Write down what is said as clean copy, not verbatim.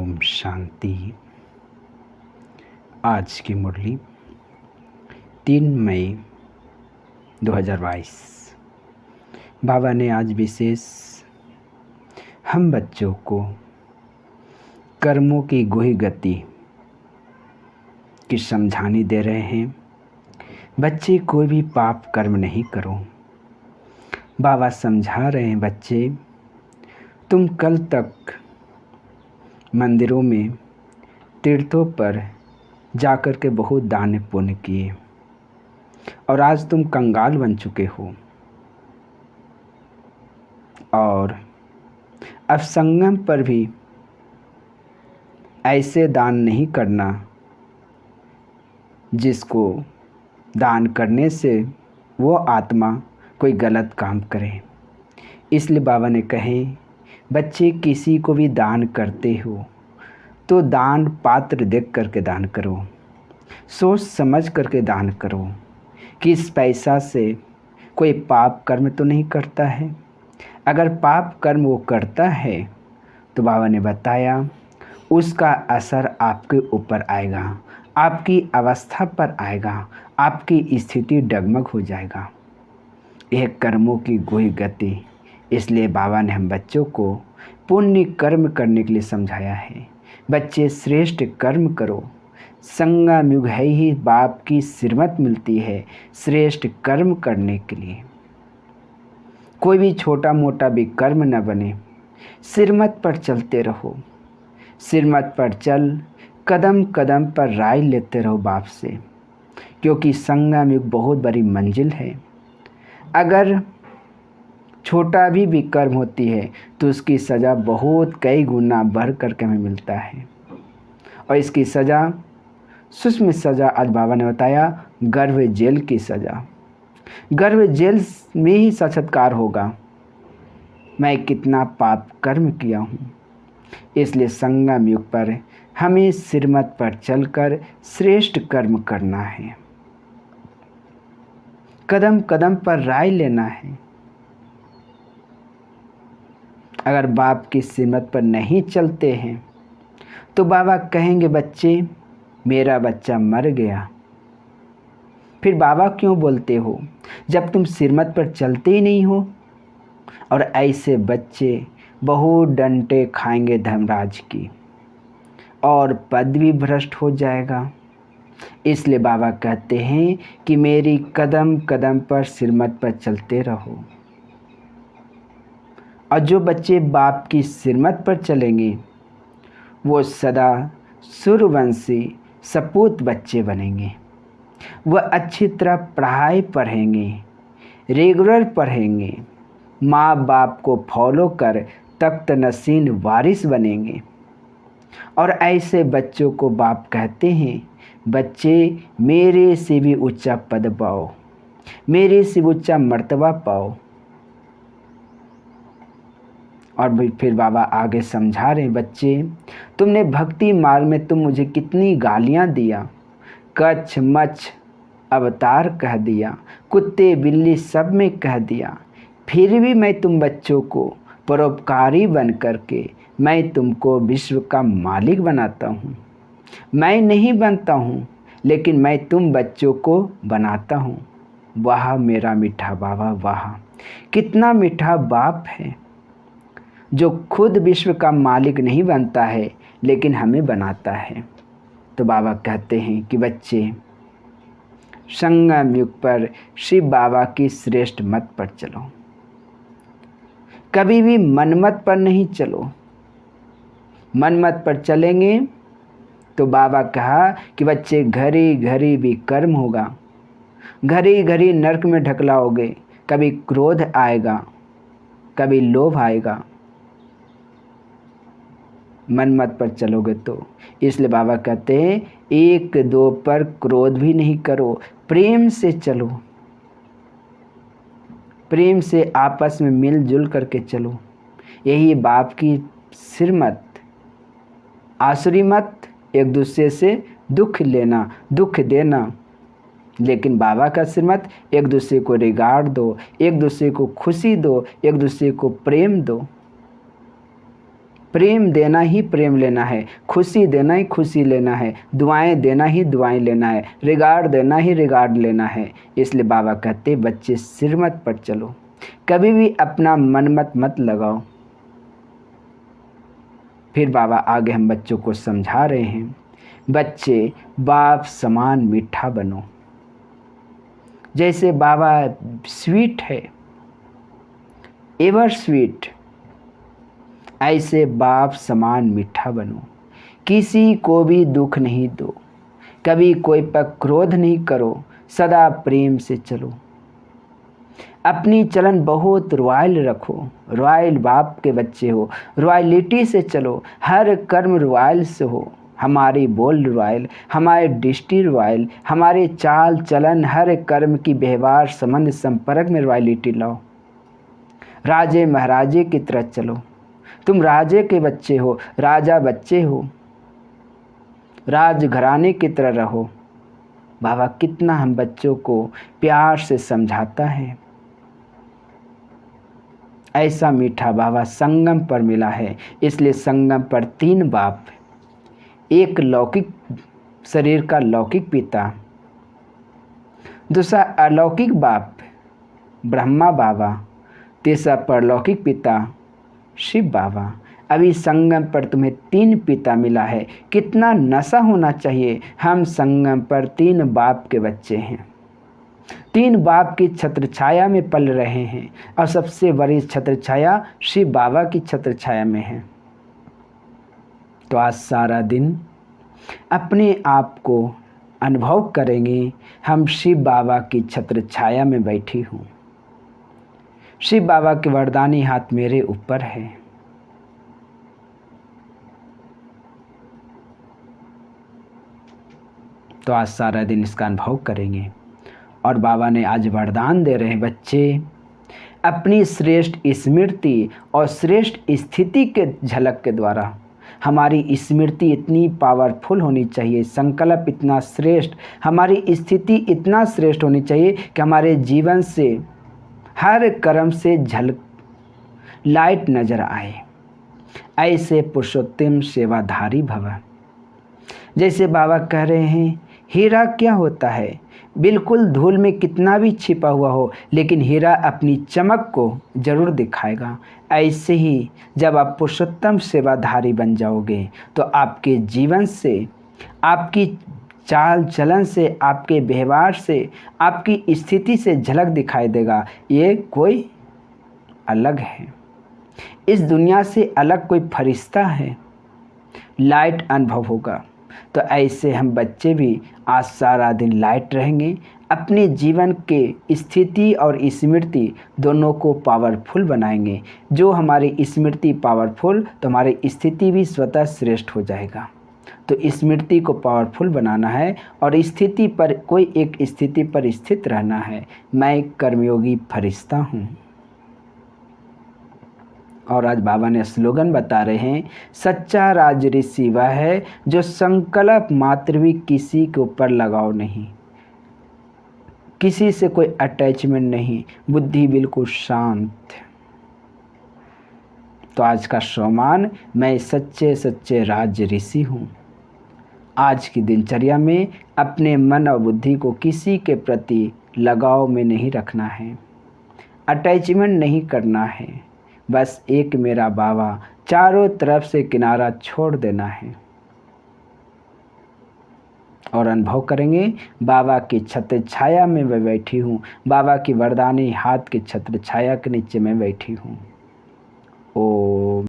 ओम शांति। आज की मुरली 3 मई 2022। बाबा ने आज विशेष हम बच्चों को कर्मों की गुही गति की समझानी दे रहे हैं। बच्चे कोई भी पाप कर्म नहीं करो। बाबा समझा रहे हैं, बच्चे तुम कल तक मंदिरों में तीर्थों पर जाकर के बहुत दान पुण्य किए और आज तुम कंगाल बन चुके हो और अब संगम पर भी ऐसे दान नहीं करना जिसको दान करने से वो आत्मा कोई गलत काम करे। इसलिए बाबा ने कहे, बच्चे किसी को भी दान करते हो तो दान पात्र देख करके दान करो, सोच समझ करके दान करो कि इस पैसा से कोई पाप कर्म तो नहीं करता है। अगर पाप कर्म वो करता है तो बाबा ने बताया उसका असर आपके ऊपर आएगा, आपकी अवस्था पर आएगा, आपकी स्थिति डगमग हो जाएगा। यह कर्मों की गुही गति। इसलिए बाबा ने हम बच्चों को पुण्य कर्म करने के लिए समझाया है। बच्चे श्रेष्ठ कर्म करो। संगम युग है ही बाप की सिरमत मिलती है श्रेष्ठ कर्म करने के लिए। कोई भी छोटा मोटा भी कर्म न बने, सिरमत पर चलते रहो। सिरमत पर चल कदम कदम पर राय लेते रहो बाप से, क्योंकि संगम युग बहुत बड़ी मंजिल है। अगर छोटा भी कर्म होती है तो उसकी सज़ा बहुत कई गुना बढ़ करके हमें मिलता है। और इसकी सज़ा, सूक्ष्म सज़ा आज बाबा ने बताया, गर्भ जेल की सज़ा। गर्भ जेल में ही साक्षात्कार होगा मैं कितना पाप कर्म किया हूँ। इसलिए संगम युग पर हमें सिरमत पर चलकर श्रेष्ठ कर्म करना है। कदम कदम पर राय लेना है। अगर बाप की सिरमत पर नहीं चलते हैं तो बाबा कहेंगे, बच्चे मेरा बच्चा मर गया। फिर बाबा क्यों बोलते हो जब तुम सिरमत पर चलते ही नहीं हो। और ऐसे बच्चे बहुत डंटे खाएंगे धर्मराज की और पद भी भ्रष्ट हो जाएगा। इसलिए बाबा कहते हैं कि मेरी कदम कदम पर सिरमत पर चलते रहो। और जो बच्चे बाप की सिरमत पर चलेंगे वो सदा सूर्यवंशी सपूत बच्चे बनेंगे। वह अच्छी तरह पढ़ाई पढ़ेंगे, रेगुलर पढ़ेंगे, माँ बाप को फॉलो कर तख्त नशीन वारिस बनेंगे। और ऐसे बच्चों को बाप कहते हैं, बच्चे मेरे से भी ऊंचा पद पाओ, मेरे से ऊंचा मर्तबा पाओ। और फिर बाबा आगे समझा रहे, बच्चे तुमने भक्ति मार्ग में तुम मुझे कितनी गालियाँ दिया, कच्छ मच्छ अवतार कह दिया, कुत्ते बिल्ली सब में कह दिया। फिर भी मैं तुम बच्चों को परोपकारी बन करके मैं तुमको विश्व का मालिक बनाता हूँ। मैं नहीं बनता हूँ लेकिन मैं तुम बच्चों को बनाता हूँ। वाह मेरा मीठा बाबा, वाह कितना मीठा बाप है जो खुद विश्व का मालिक नहीं बनता है लेकिन हमें बनाता है। तो बाबा कहते हैं कि बच्चे संगम युग पर शिव बाबा की श्रेष्ठ मत पर चलो, कभी भी मनमत पर नहीं चलो। मनमत पर चलेंगे तो बाबा कहा कि बच्चे घड़ी घड़ी भी कर्म होगा, घड़ी घड़ी नरक में ढकलाओगे। कभी क्रोध आएगा, कभी लोभ आएगा मनमत पर चलोगे तो। इसलिए बाबा कहते हैं एक दो पर क्रोध भी नहीं करो, प्रेम से चलो, प्रेम से आपस में मिलजुल करके चलो। यही बाप की सिरमत। आसुरी मत, एक दूसरे से दुख लेना दुख देना। लेकिन बाबा का सिरमत, एक दूसरे को रिगार्ड दो, एक दूसरे को खुशी दो, एक दूसरे को प्रेम दो। प्रेम देना ही प्रेम लेना है, खुशी देना ही खुशी लेना है, दुआएं देना ही दुआएं लेना है, रिगार्ड देना ही रिगार्ड लेना है। इसलिए बाबा कहते बच्चे सिर मत पर चलो, कभी भी अपना मन मत लगाओ। फिर बाबा आगे हम बच्चों को समझा रहे हैं, बच्चे बाप समान मीठा बनो। जैसे बाबा स्वीट है, एवर स्वीट, ऐसे बाप समान मीठा बनो। किसी को भी दुख नहीं दो, कभी कोई पर क्रोध नहीं करो, सदा प्रेम से चलो। अपनी चलन बहुत रॉयल रखो, रॉयल बाप के बच्चे हो, रॉयलिटी से चलो, हर कर्म रॉयल से हो। हमारी बोल रॉयल, हमारे दृष्टि रॉयल, हमारे चाल चलन, हर कर्म की व्यवहार संबंध संपर्क में रॉयलिटी लाओ। राजे महाराजे की तरह चलो। तुम राजे के बच्चे हो, राजा बच्चे हो, राजघराने की तरह रहो। बाबा कितना हम बच्चों को प्यार से समझाता है। ऐसा मीठा बाबा संगम पर मिला है। इसलिए संगम पर 3 बाप, एक लौकिक शरीर का लौकिक पिता, दूसरा अलौकिक बाप ब्रह्मा बाबा, तीसरा परलौकिक पिता शिव बाबा। अभी संगम पर तुम्हें 3 पिता मिला है। कितना नशा होना चाहिए। हम संगम पर 3 बाप के बच्चे हैं, 3 बाप की छत्र छाया में पल रहे हैं और सबसे बड़ी छत्र छाया शिव बाबा की छत्र छाया में है। तो आज सारा दिन अपने आप को अनुभव करेंगे, हम शिव बाबा की छत्र छाया में बैठी हूँ। शिव बाबा के वरदानी हाथ मेरे ऊपर है। तो आज सारा दिन इसका अनुभव करेंगे। और बाबा ने आज वरदान दे रहे हैं, बच्चे अपनी श्रेष्ठ स्मृति और श्रेष्ठ स्थिति के झलक के द्वारा, हमारी स्मृति इतनी पावरफुल होनी चाहिए, संकल्प इतना श्रेष्ठ, हमारी स्थिति इतना श्रेष्ठ होनी चाहिए कि हमारे जीवन से हर कर्म से झलक लाइट नजर आए। ऐसे पुरुषोत्तम सेवाधारी भव। जैसे बाबा कह रहे हैं, हीरा क्या होता है, बिल्कुल धूल में कितना भी छिपा हुआ हो, लेकिन हीरा अपनी चमक को जरूर दिखाएगा। ऐसे ही जब आप पुरुषोत्तम सेवाधारी बन जाओगे तो आपके जीवन से, आपकी चाल चलन से, आपके व्यवहार से, आपकी स्थिति से झलक दिखाई देगा, ये कोई अलग है, इस दुनिया से अलग कोई फरिश्ता है, लाइट अनुभव होगा। तो ऐसे हम बच्चे भी आज सारा दिन लाइट रहेंगे, अपने जीवन के स्थिति और स्मृति दोनों को पावरफुल बनाएंगे। जो हमारी स्मृति पावरफुल, तो हमारी स्थिति भी स्वतः श्रेष्ठ हो जाएगा। तो स्मृति को पावरफुल बनाना है और स्थिति पर, कोई एक स्थिति पर स्थित रहना है। मैं कर्मयोगी फरिश्ता हूँ। और आज बाबा ने स्लोगन बता रहे हैं, सच्चा राज ऋषि वह है जो संकल्प मात्र भी किसी के ऊपर लगाओ नहीं, किसी से कोई अटैचमेंट नहीं, बुद्धि बिल्कुल शांत। तो आज का सम्मान, मैं सच्चे सच्चे राज ऋषि हूँ। आज की दिनचर्या में अपने मन और बुद्धि को किसी के प्रति लगाव में नहीं रखना है, अटैचमेंट नहीं करना है। बस एक मेरा बाबा, चारों तरफ से किनारा छोड़ देना है। और अनुभव करेंगे, बाबा की छत्र छाया में मैं बैठी हूँ, बाबा की वरदानी हाथ की छत्र छाया के नीचे मैं बैठी हूँ। ओम।